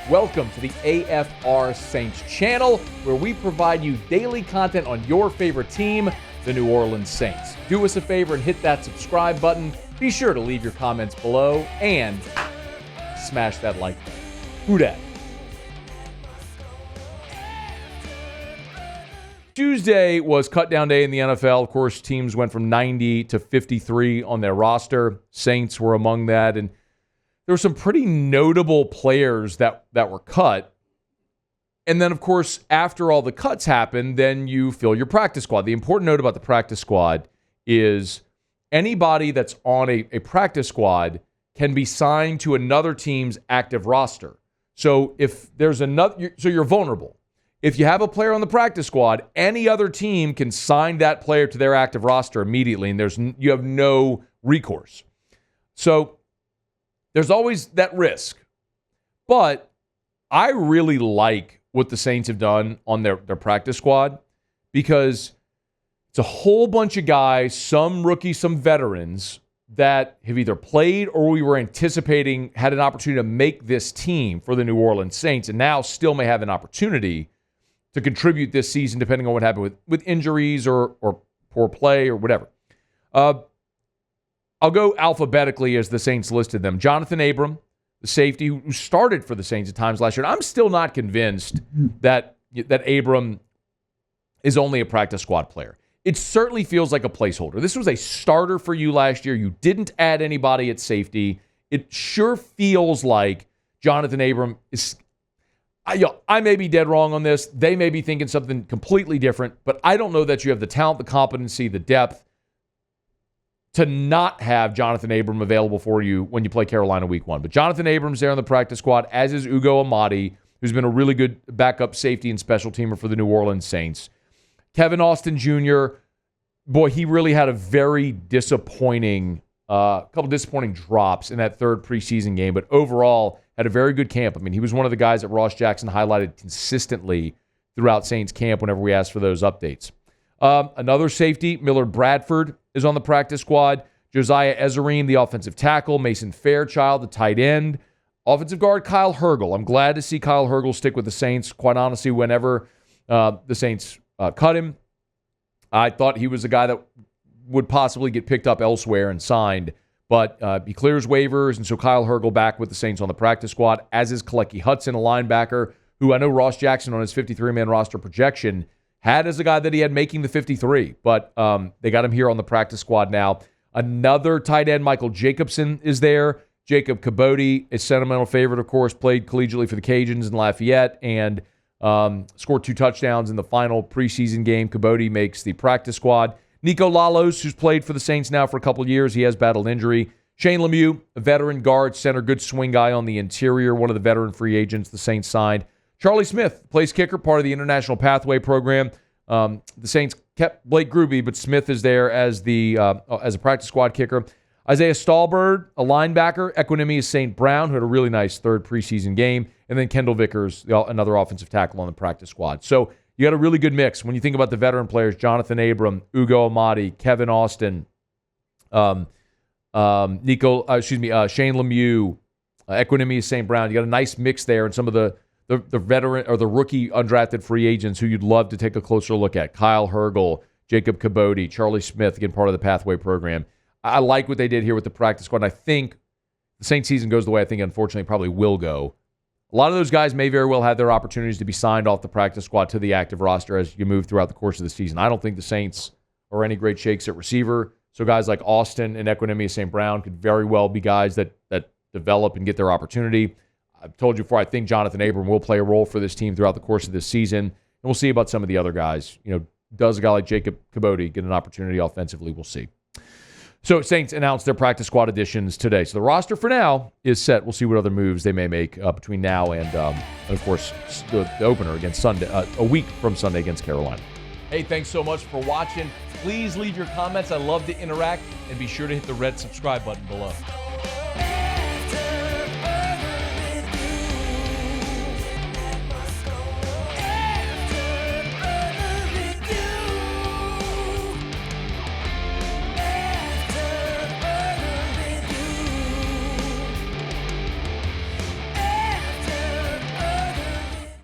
Welcome to the AFR Saints channel, where we provide you daily content on your favorite team, the New Orleans Saints. Do us a favor and hit that subscribe button. Be sure to leave your comments below and smash that like button. Who dat? Tuesday was cut down day in the NFL. Of course, teams went from 90 to 53 on their roster. Saints were among that, and there were some pretty notable players that were cut. And then, of course, after all the cuts happened, then you fill your practice squad. The important note about the practice squad is anybody that's on a practice squad can be signed to another team's active roster. So if there's you're vulnerable. If you have a player on the practice squad, any other team can sign that player to their active roster immediately, and you have no recourse. So there's always that risk. But I really like what the Saints have done on their practice squad, because it's a whole bunch of guys, some rookies, some veterans, that have either played or we were anticipating had an opportunity to make this team for the New Orleans Saints, and now still may have an opportunity to contribute this season, depending on what happened with injuries or poor play or whatever. I'll go alphabetically as the Saints listed them. Johnathan, Abram, the safety who started for the Saints at times last year. And I'm still not convinced that Abram is only a practice squad player. It certainly feels like a placeholder. This was a starter for you last year. You didn't add anybody at safety. It sure feels like Johnathan Abram is... I may be dead wrong on this. They may be thinking something completely different, but I don't know that you have the talent, the competency, the depth to not have Johnathan Abram available for you when you play Carolina week 1. But Johnathan Abram's there on the practice squad, as is Ugo Amadi, who's been a really good backup safety and special teamer for the New Orleans Saints. Kevin Austin Jr., boy, he really had a very disappointing, couple disappointing drops in that third preseason game, but overall had a very good camp. I mean, he was one of the guys that Ross Jackson highlighted consistently throughout Saints camp whenever we asked for those updates. Another safety, Millard Bradford, is on the practice squad. Josiah Ezerine, the offensive tackle. Mason Fairchild, the tight end. Offensive guard, Kyle Hergel. I'm glad to see Kyle Hergel stick with the Saints. Quite honestly, whenever the Saints cut him, I thought he was a guy that would possibly get picked up elsewhere and signed. But he clears waivers, and so Kyle Hergel back with the Saints on the practice squad, as is Kalechi Hudson, a linebacker, who I know Ross Jackson on his 53-man roster projection had as a guy that he had making the 53. But they got him here on the practice squad now. Another tight end, Michael Jacobson, is there. Jacob Cabody, a sentimental favorite, of course, played collegiately for the Cajuns in Lafayette and scored 2 touchdowns in the final preseason game. Cabody makes the practice squad. Nico Lalos, who's played for the Saints now for a couple of years. He has battled injury. Shane Lemieux, a veteran guard, center, good swing guy on the interior, one of the veteran free agents the Saints signed. Charlie Smith, place kicker, part of the International Pathway Program. The Saints kept Blake Gruby, but Smith is there as a practice squad kicker. Isaiah Stallbird, a linebacker. Equinemius St. Brown, who had a really nice third preseason game. And then Kendall Vickers, another offensive tackle on the practice squad. So you got a really good mix. When you think about the veteran players, Johnathan Abram, Ugo Amadi, Kevin Austin, Shane Lemieux, Equinemius St. Brown. You got a nice mix there, and some of the veteran or the rookie undrafted free agents who you'd love to take a closer look at. Kyle Hergel, Jacob Cabody, Charlie Smith, again, part of the Pathway program. I like what they did here with the practice squad, and I think the Saints season goes the way I think, unfortunately, probably will go. A lot of those guys may very well have their opportunities to be signed off the practice squad to the active roster as you move throughout the course of the season. I don't think the Saints are any great shakes at receiver, so guys like Austin and Equinemius St. Brown could very well be guys that develop and get their opportunity. I've told you before, I think Johnathan Abram will play a role for this team throughout the course of this season, and we'll see about some of the other guys. Does a guy like Jacob Cabody get an opportunity offensively? We'll see. So Saints announced their practice squad additions today. So the roster for now is set. We'll see what other moves they may make between now and of course, the opener against Sunday, a week from Sunday against Carolina. Hey, thanks so much for watching. Please leave your comments. I love to interact, and be sure to hit the red subscribe button below.